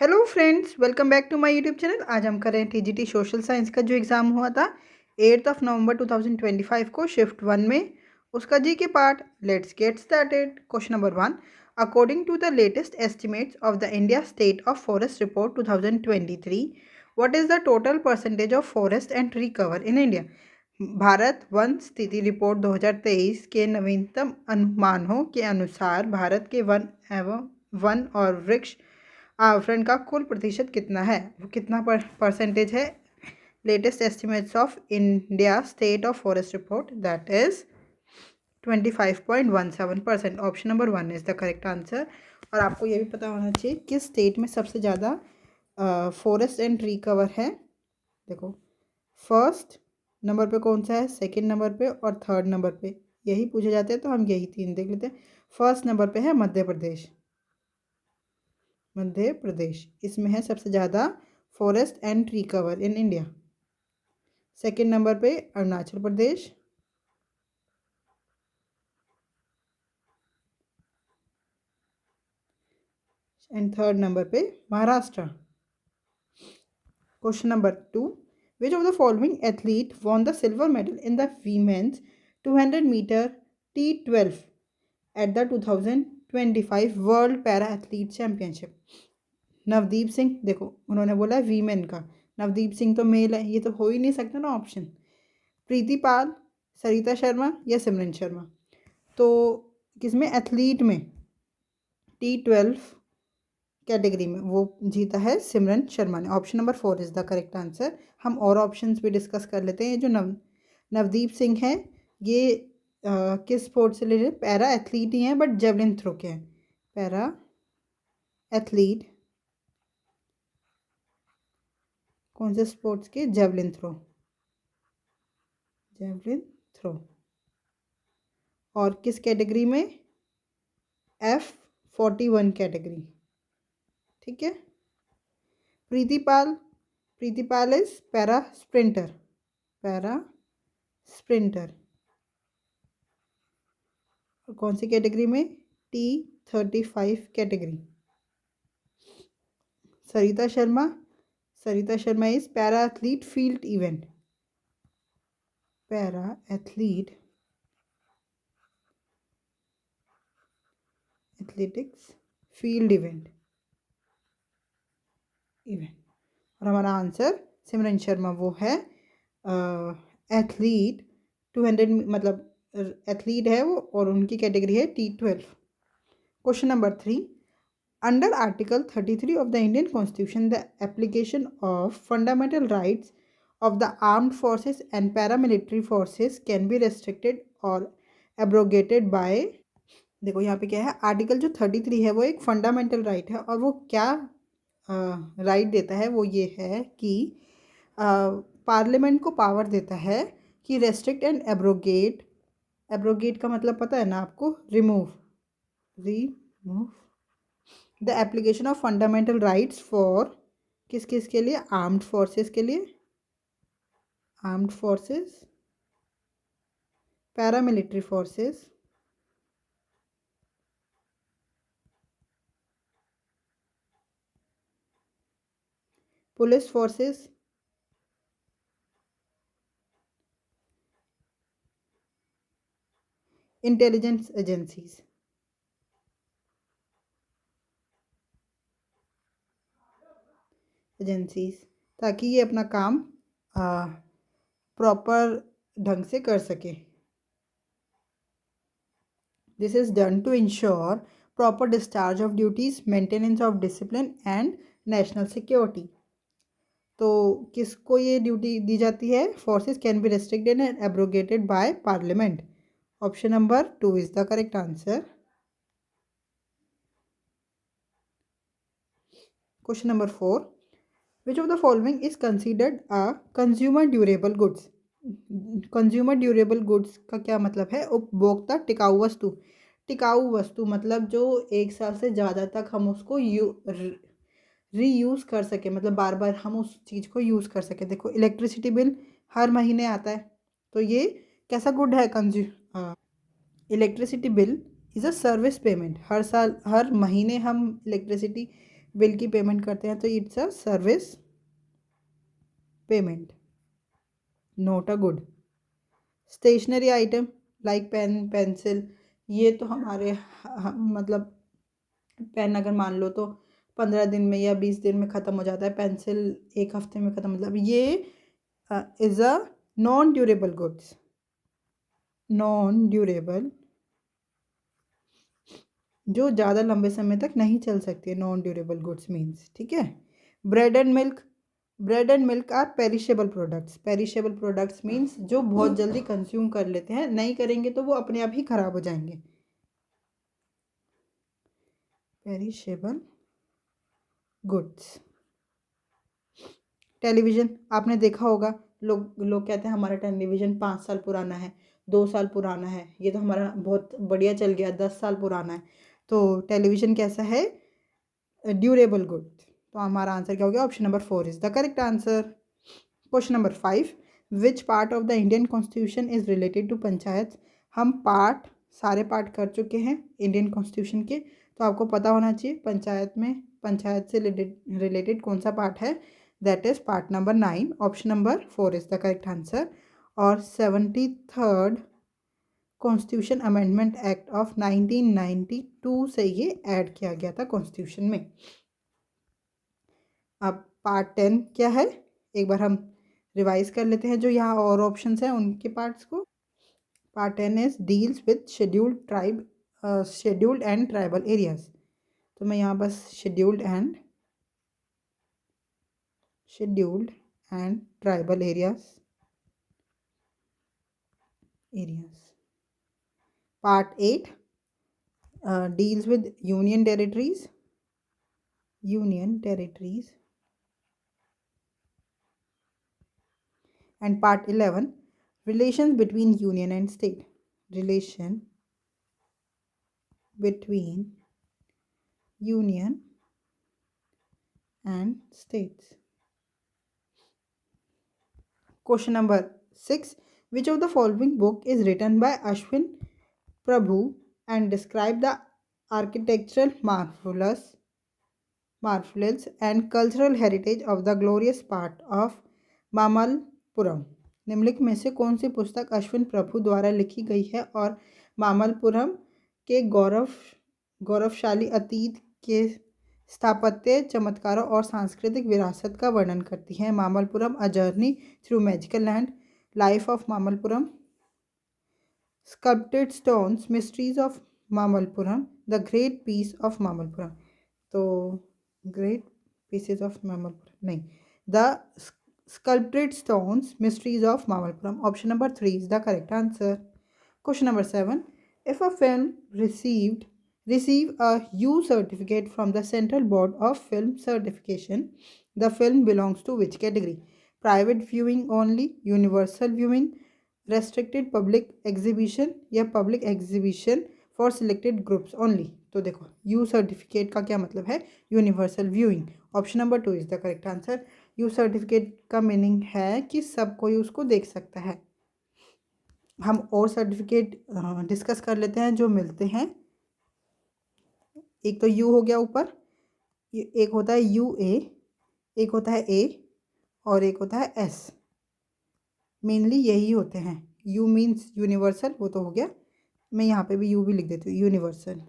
Hello friends, welcome back to my YouTube channel. आज हम कर रहे हैं टीजीटी सोशल साइंस का जो एग्ज़ाम हुआ था 8 नवंबर 2025 को शिफ्ट 1 में, उसका G K part. Let's get started. Question number 1। According to the latest estimates of the India State of Forest Report 2023, what is the total percentage of forest and tree cover in India? भारत वन स्थिति रिपोर्ट 2023 के नवीनतम अनुमानों के अनुसार भारत के वन और वृक्ष आवरण का कुल प्रतिशत कितना है? वो कितना परसेंटेज है? Latest estimates of India State of Forest report, that is 25.17%। Option number 1 is the correct answer. और आपको ये भी पता होना चाहिए किस स्टेट में सबसे ज़्यादा फॉरेस्ट एंड ट्री कवर है। देखो, फर्स्ट नंबर पे कौन सा है, सेकंड नंबर पे और थर्ड नंबर पे यही पूछे जाते हैं, तो हम यही तीन देख लेते हैं। फर्स्ट नंबर पे है मध्य प्रदेश। मध्य प्रदेश इसमें है सबसे ज़्यादा forest and tree cover in India. Second number पे Arunachal Pradesh. And third number पे Maharashtra. Question number 2। Which of the following athlete won the silver medal in the women's 200 metre T12 at the 2025 world para athlete championship? Navdeep Singh. देखो, उन्होंने बोला है women का, नवदीप सिंह तो mail है, ये तो हो ही नहीं सकता ना ऑप्शन। प्रीति पाल, सरिता शर्मा या सिमरन शर्मा? तो किसमें, एथलीट में T12 कैटेगरी में वो जीता है सिमरन शर्मा ने। Option number 4 is the correct answer. हम और ऑप्शंस भी डिस्कस कर लेते हैं। जो नवदीप सिंह है, ये किस स्पोर्ट से रिलेटेड? पैरा एथलीट ही हैं, बट जेवलिन थ्रो के हैं। पैरा एथलीट कौन से स्पोर्ट्स के? Javelin throw. Javelin throw. और किस कैटेगरी में? F41 category. ठीक है। Preetipal, Preetipal is para sprinter. Para sprinter. और कौन सी कैटेगरी में? T35 category. Sarita Sharma, Sarita Sharma is para athlete field event. Para athlete athletics field event. और हमारा आंसर सिमरन शर्मा वो है एथलीट 200, मतलब एथलीट है वो, और उनकी कैटेगरी है T12। Question number 3। Under article 33 of the Indian constitution the application of fundamental rights of the armed forces and paramilitary forces can be restricted और एब्रोगेटेड बाय। देखो यहाँ पे क्या है, आर्टिकल जो 33 है वो एक फंडामेंटल राइट है, और वो क्या राइट देता है? वो ये है कि पार्लियामेंट को पावर देता है कि रेस्ट्रिक्ट एंड एब्रोगेट। एब्रोगेट का मतलब पता है ना आपको? Remove. Remove the application of fundamental rights for किस किस के लिए? आर्म्ड फोर्सेस के लिए, armed forces, paramilitary forces, police forces, intelligence agencies. Agencies, ताकि ये अपना काम प्रॉपर ढंग से कर सके। This is done to ensure proper discharge of duties, maintenance of discipline and national security. तो किसको ये ड्यूटी दी जाती है? Forces can be restricted and abrogated by parliament. Option number 2 is the correct answer. Question number 4। Which of the following is considered a consumer durable goods? Consumer durable goods का क्या मतलब है? उपभोक्ता टिकाऊ वस्तु। टिकाऊ वस्तु मतलब जो एक साल से ज़्यादा तक हम उसको रीयूज़ कर सके, मतलब बार बार हम उस चीज़ को यूज़ कर सके। देखो, इलेक्ट्रिसिटी बिल हर महीने आता है, तो ये कैसा गुड है? Electricity bill is a service payment. हर साल, हर महीने हम इलेक्ट्रिसिटी बिल की पेमेंट करते हैं तो it's a service payment, not a good. Stationery item like pen pencil, ये तो हमारे मतलब पेन अगर मान लो तो 15 दिन में या 20 दिन में ख़त्म हो जाता है, पेंसिल एक हफ्ते में ख़त्म, मतलब ये is a non durable goods, non durable, जो ज़्यादा लंबे समय तक नहीं चल सकती है, नॉन ड्यूरेबल गुड्स मीन्स, ठीक है। Bread and milk, bread and milk are perishable products, perishable products means जो बहुत जल्दी कंज्यूम कर लेते हैं, नहीं करेंगे तो वो अपने आप ही ख़राब हो जाएंगे, पेरिशेबल गुड्स। टेलीविज़न आपने देखा होगा, लोग लोग कहते हैं हमारा टेलीविज़न 5 साल पुराना है, 2 साल पुराना है, ये तो हमारा बहुत बढ़िया चल गया, 10 साल पुराना है। तो टेलीविज़न कैसा है, ड्यूरेबल गुड। तो हमारा आंसर क्या हो गया, option number 4 is the correct answer. Question number 5, which part of the Indian constitution is related to panchayat. हम सारे पार्ट कर चुके हैं इंडियन कॉन्स्टिट्यूशन के, तो आपको पता होना चाहिए पंचायत में, पंचायत से रिलेटेड कौन सा पार्ट है, that is part number 9, option number 4 is the correct answer. और 73rd constitution amendment act of 1992 से ये ऐड किया गया था कॉन्स्टिट्यूशन में। अब पार्ट 10 क्या है, एक बार हम रिवाइज कर लेते हैं जो यहाँ और ऑप्शंस हैं उनके पार्ट्स को। Part 10 is deals with scheduled and tribal areas, तो मैं यहाँ बस scheduled and tribal areas. Part 8 deals with union territories, and part 11 relations between union and state, relation between union and states. Question number 6, which of the following book is written by Ashwin Prabhu and describe the architectural marvels and cultural heritage of the glorious part of Mamallapuram. निम्नलिखित में से कौन सी पुस्तक अश्विन प्रभु द्वारा लिखी गई है और मामल्लपुरम के गौरवशाली अतीत के स्थापत्य चमत्कारों और सांस्कृतिक विरासत का वर्णन करती है। Mamallapuram a journey through magical land, life of Mamallapuram, sculpted stones, mysteries of Mamallapuram, the great piece of Mamallapuram. तो ग्रेट पीसेस ऑफ मामल्लपुरम नहीं, the sculpted stones mysteries of Mamalpuram, option number 3 is the correct answer. Question number 7, if a film receive a U certificate from the Central Board of Film Certification, the film belongs to which category? Private viewing only, universal viewing, restricted public exhibition या public exhibition for selected groups only। तो देखो you certificate का क्या मतलब है, universal viewing, option number 2 is the correct answer. You certificate का meaning है कि सब कोई उसको देख सकता है। हम और सर्टिफिकेट डिस्कस कर लेते हैं जो मिलते हैं। एक तो यू हो गया ऊपर, एक होता है यू ए, एक होता है ए और एक होता है एस, मेनली यही होते हैं। यू मीन्स यूनिवर्सल, वो तो हो गया, मैं यहाँ पे भी यू भी लिख देती हूँ, यूनिवर्सल,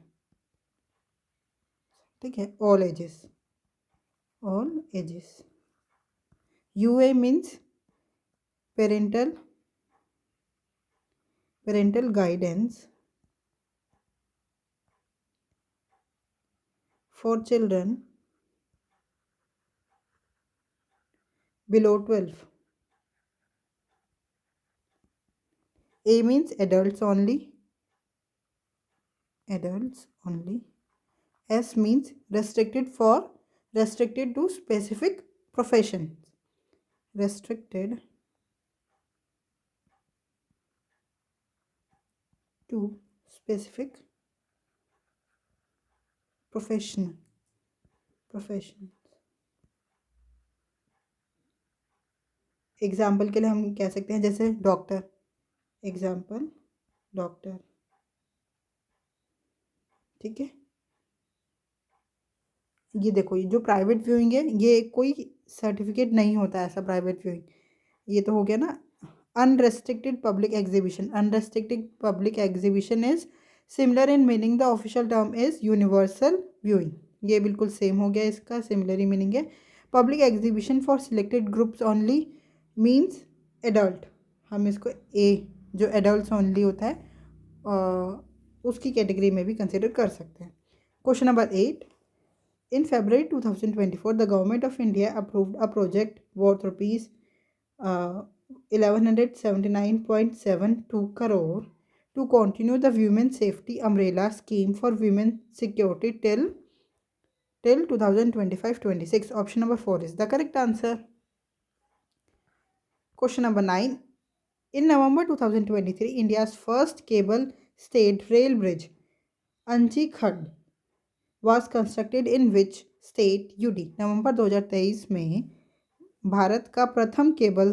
ठीक है। All ages U A means parental guidance for children below 12. A means adults only. S means restricted to specific professions. Restricted to specific profession. Example के लिए हम कह सकते हैं जैसे डॉक्टर, एग्जाम्पल डॉक्टर, ठीक है। ये देखो, ये जो प्राइवेट व्यूइंग है ये कोई सर्टिफिकेट नहीं होता है ऐसा प्राइवेट व्यूइंग। ये तो हो गया ना। Unrestricted public exhibition, unrestricted public exhibition is similar in meaning, the official term is universal viewing. ये बिल्कुल सेम हो गया, इसका सिमिलर ही मीनिंग है। Public exhibition for selected groups only means adult, हम इसको ए जो एडल्ट ओनली होता है उसकी कैटेगरी में भी कंसिडर कर सकते हैं। Question number 8, in February 2024, the Government of India approved a project worth rupees 1179.72 crore to continue the Women Safety Umbrella Scheme for Women Security till 2025-26. Option number 4 is the correct answer. Question number 9. In November 2023, India's first cable-stayed rail bridge, Anji Khad, was constructed in which state? UD। नवंबर 2023 में भारत का प्रथम cable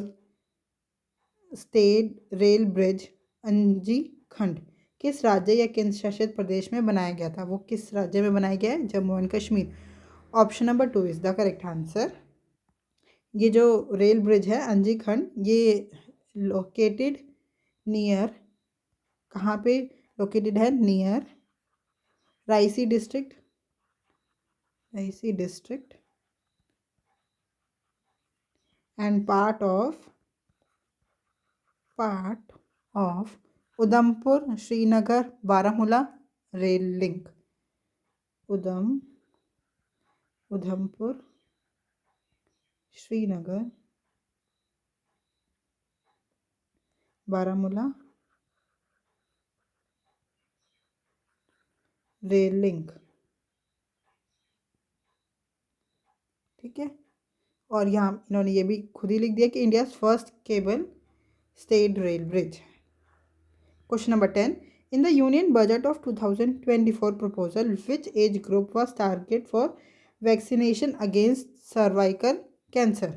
stayed rail bridge अंजी खंड किस राज्य या केंद्र शासित प्रदेश में बनाया गया था? वो किस राज्य में बनाया गया है? Jammu and Kashmir. Option number 2 is the correct answer. ये जो रेल ब्रिज है अंजी खंड, ये लोकेटेड नियर, कहाँ पे लोकेटेड है? Near Raisi district, Raisi district and part of Udhampur Srinagar Baramulla rail link. Udhampur Srinagar Baramulla rail link. ठीक है, और यहाँ इन्होंने ये भी खुद ही लिख दिया कि India first cable stayed rail bridge. Question number 10, in the union budget of 2024 proposal, which age group was target for vaccination against cervical cancer?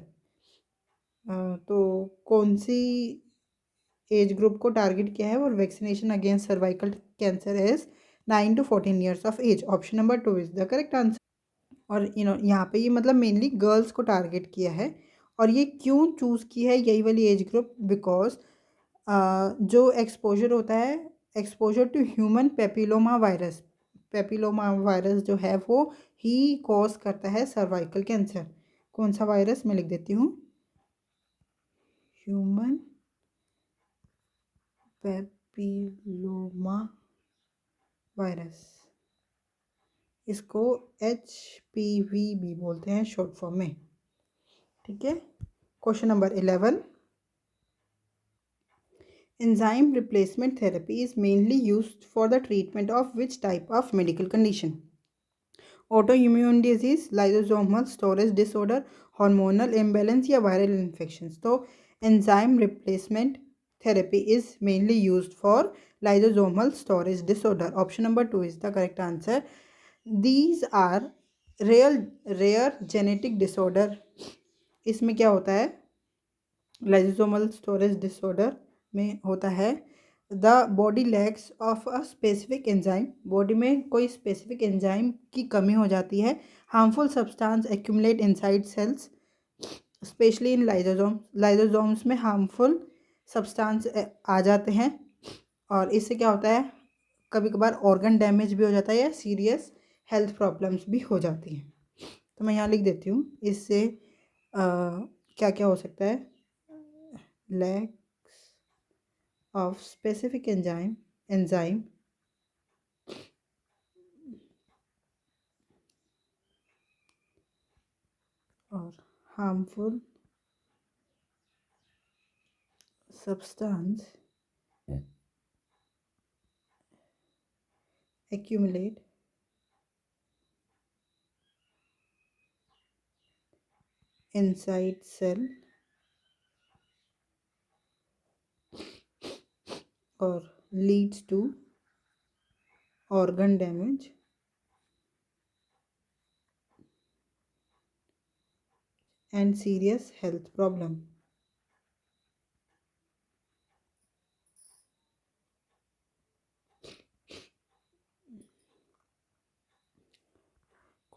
तो कौन सी एज ग्रुप को टारगेट किया है और vaccination against cervical cancer is 9 to 14 years of age. Option number 2 is the correct answer. और यहाँ पे ये मतलब मेनली गर्ल्स को टारगेट किया है। और ये क्यों चूज़ की है यही वाली एज ग्रुप? बिकॉज जो एक्सपोजर होता है, exposure to human papilloma virus जो है वो ही कॉज करता है सर्वाइकल कैंसर। कौन सा वायरस? मैं लिख देती हूँ, ह्यूमन पेपिलोमा वायरस। इसको HPV भी बोलते हैं शॉर्ट फॉर्म में। ठीक है, question number 11, enzyme replacement therapy is mainly used for the treatment of which type of medical condition? Autoimmune disease, lysosomal storage disorder, hormonal imbalance या viral infections? तो enzyme replacement therapy is mainly used for lysosomal storage disorder. Option number 2 is the correct answer. These are rare genetic disorder। इसमें क्या होता है? Lysosomal storage disorder में होता है the body lacks of a specific enzyme, body में कोई specific enzyme की कमी हो जाती है। Harmful substance accumulate inside cells specially in lysosomes में हार्मफुल सब्सटेंस आ जाते हैं। और इससे क्या होता है? कभी कभार ऑर्गन डैमेज भी हो जाता है या सीरियस हेल्थ प्रॉब्लम्स भी हो जाती हैं। तो मैं यहाँ लिख देती हूँ, इससे क्या क्या हो सकता है? lacks of specific enzyme or harmful substance accumulate inside cell or leads to organ damage and serious health problem।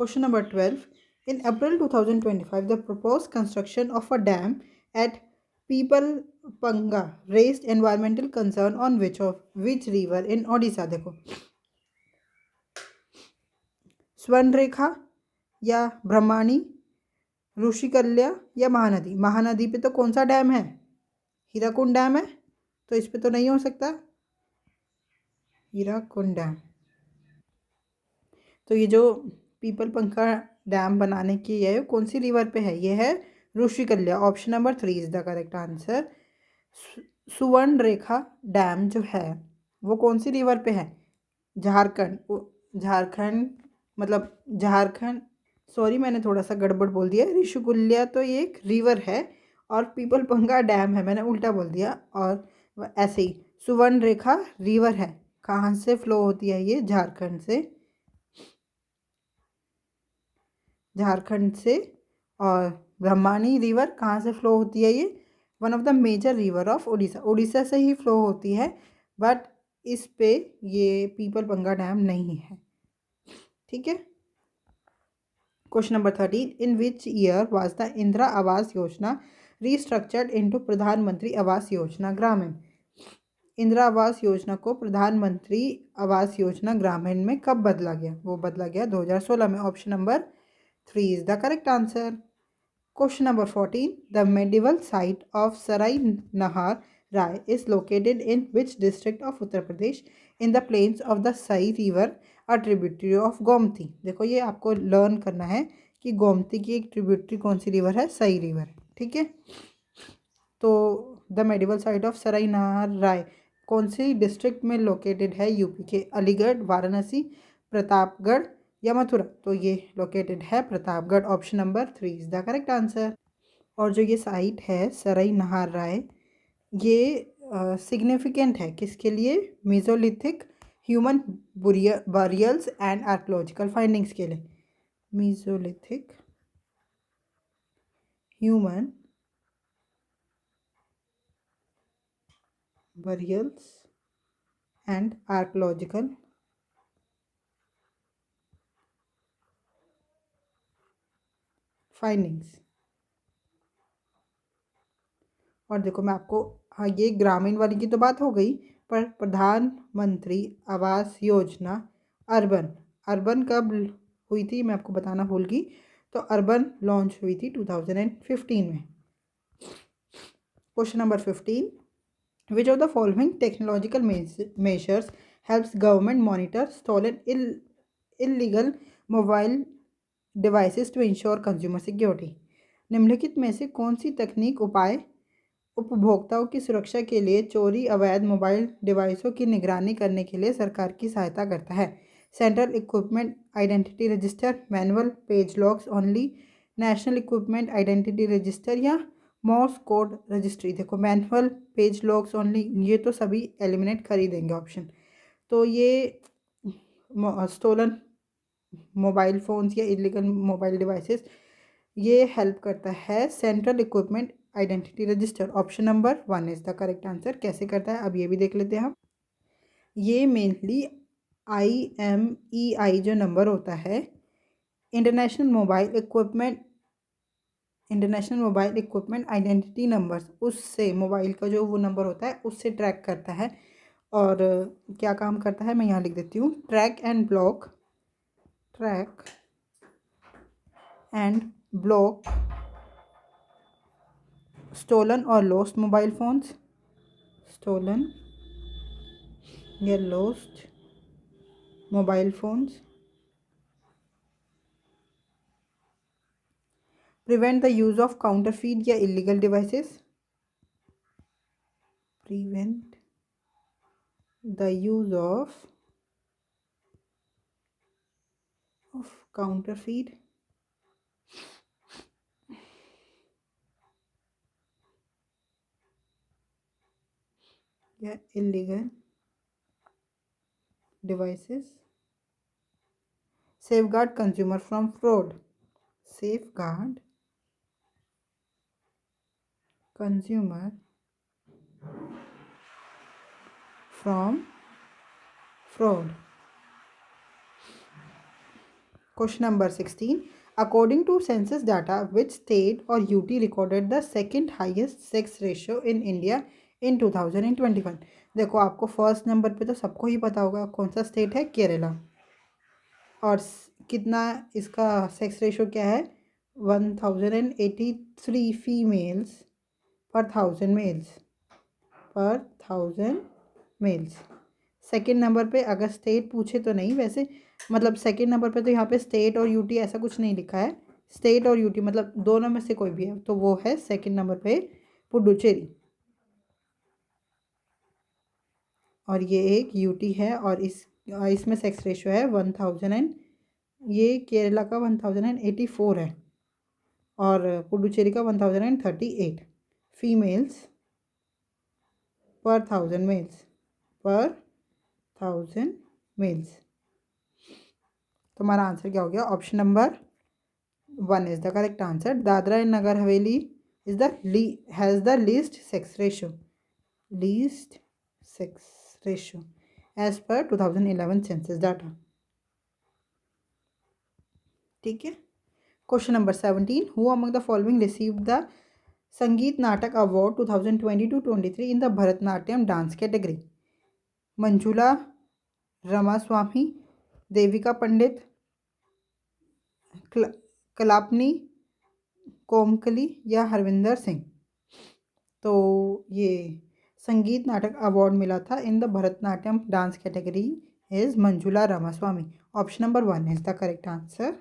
Question number 12. In April 2025, the proposed construction of a dam at Pipalpanga raised environmental concern on which river in Odisha? देखो, स्वर्णरेखा या ब्रह्माणी, ऋषिकल्या या महानदी? महानदी पे तो कौन सा dam है? Hirakud dam है, तो इस पे तो नहीं हो सकता हीराकुंड डैम। तो ये जो पीपल पंखा डैम बनाने की है कौन सी रिवर पे है? ये है Rishikulya. Option number 3 is the correct answer. Suvarnarekha dam जो है वो कौन सी रिवर पे है? झारखंड मतलब झारखंड, सॉरी मैंने थोड़ा सा गड़बड़ बोल दिया। ऋषिकुल्या तो ये एक रिवर है और पीपल पंगा डैम है, मैंने उल्टा बोल दिया। और ऐसे ही सुवर्ण रेखा रिवर है, कहाँ से फ्लो होती है? ये झारखंड से। और ब्रह्माणी रिवर कहाँ से फ्लो होती है? ये one of the major river of Orissa, Orissa से ही फ्लो होती है, बट इस पे ये पीपल पंगा डैम नहीं है। ठीक है। Question number 13. In which year was the Indira Awas Yojana restructured into प्रधानमंत्री आवास योजना ग्रामीण? इंदिरा आवास योजना को प्रधानमंत्री आवास योजना ग्रामीण में कब बदला गया? वो बदला गया 2016 में। Option number 3 is the correct answer. Question number 14. The medieval site of Sarai Nahar Rai is located in which district of Uttar Pradesh? In the plains of the Sai river, a tributary of Gomti. देखो ये आपको learn करना है कि गोमती की एक tributary कौन सी river है? सई रिवर। ठीक है। तो द मेडिवल साइट ऑफ सराई नहर राय कौन सी डिस्ट्रिक्ट में लोकेटेड है? यूपी के। अलीगढ़, वाराणसी, प्रतापगढ़ या मथुरा? तो ये लोकेटेड है Pratapgarh. Option number 3 is the correct answer. और जो ये साइट है सराई नहार राय, ये सिग्निफिकेंट है किसके लिए? Mesolithic human burials and archaeological findings के लिए। Mesolithic human burials and archaeological findings। और देखो मैं आपको, हाँ ये ग्रामीण वाली की तो बात हो गई, पर प्रधानमंत्री आवास योजना अर्बन, अर्बन कब हुई थी मैं आपको बताना भूल गई। तो अर्बन लॉन्च हुई थी 2015 में। Question number 15. Which of the following technological measures helps government monitor stolen illegal mobile devices to ensure consumer security? निम्नलिखित में से कौन सी तकनीक उपाय उपभोक्ताओं की सुरक्षा के लिए चोरी अवैध मोबाइल डिवाइसों की निगरानी करने के लिए सरकार की सहायता करता है? Central equipment identity register, manual page locks only, national equipment identity register या मॉर्स कोड रजिस्ट्री? देखो मैनुअल पेज लॉक्स ओनली ये तो सभी एलिमिनेट कर ही देंगे ऑप्शन। तो ये स्टोलन मोबाइल फ़ोन्स या इलीगल मोबाइल डिवाइसेस ये हेल्प करता है central equipment identity register. Option number 1 is the correct answer. कैसे करता है अब ये भी देख लेते हैं हम। ये मेनली IMEI जो नंबर होता है, international mobile equipment identity numbers, उससे मोबाइल का जो वो नंबर होता है उससे ट्रैक करता है। और क्या काम करता है मैं यहाँ लिख देती हूँ। ट्रैक एंड ब्लॉक स्टोलन और लॉस्ट मोबाइल फोन्स, स्टोलन या lost mobile phones, prevent the use of counterfeit या illegal devices, prevent the use of counterfeit या illegal devices, safeguard consumer from fraud, safeguard consumer from fraud। Question number 16. According to census data, which state or UT recorded the second highest sex ratio in India in 2021? देखो आपको first number पे तो सबको ही पता होगा कौन सा state है, केरला। और कितना इसका सेक्स रेशो क्या है? 1083 फीमेल्स पर 1000 मेल्स। सेकेंड नंबर पे अगर स्टेट पूछे तो नहीं, वैसे मतलब सेकेंड नंबर पे तो यहाँ पे स्टेट और यूटी ऐसा कुछ नहीं लिखा है। स्टेट और यूटी मतलब दोनों में से कोई भी है, तो वो है सेकेंड नंबर पे पुडुचेरी। और ये एक यूटी है और इसमें सेक्स रेशो है 1000 ये केरला का 1084 है और पुडुचेरी का 1038 फीमेल्स पर 1000 मेल्स। तुम्हारा आंसर क्या हो गया? Option number 1 is the correct answer. Dadra and Nagar Haveli is has the least sex ratio as per 2011 census data. ठीक है। Question number 17. Who among the following receive the Sangeet Natak award 2022-23 in the Bharatanatyam dance category? Manjula Ramaswamy, Devika Pandit, Kalapini Komkali या हरविंदर सिंह? तो ये संगीत Natak award मिला था in the Bharatanatyam dance category is Manjula Ramaswamy. Option number 1 is the correct answer.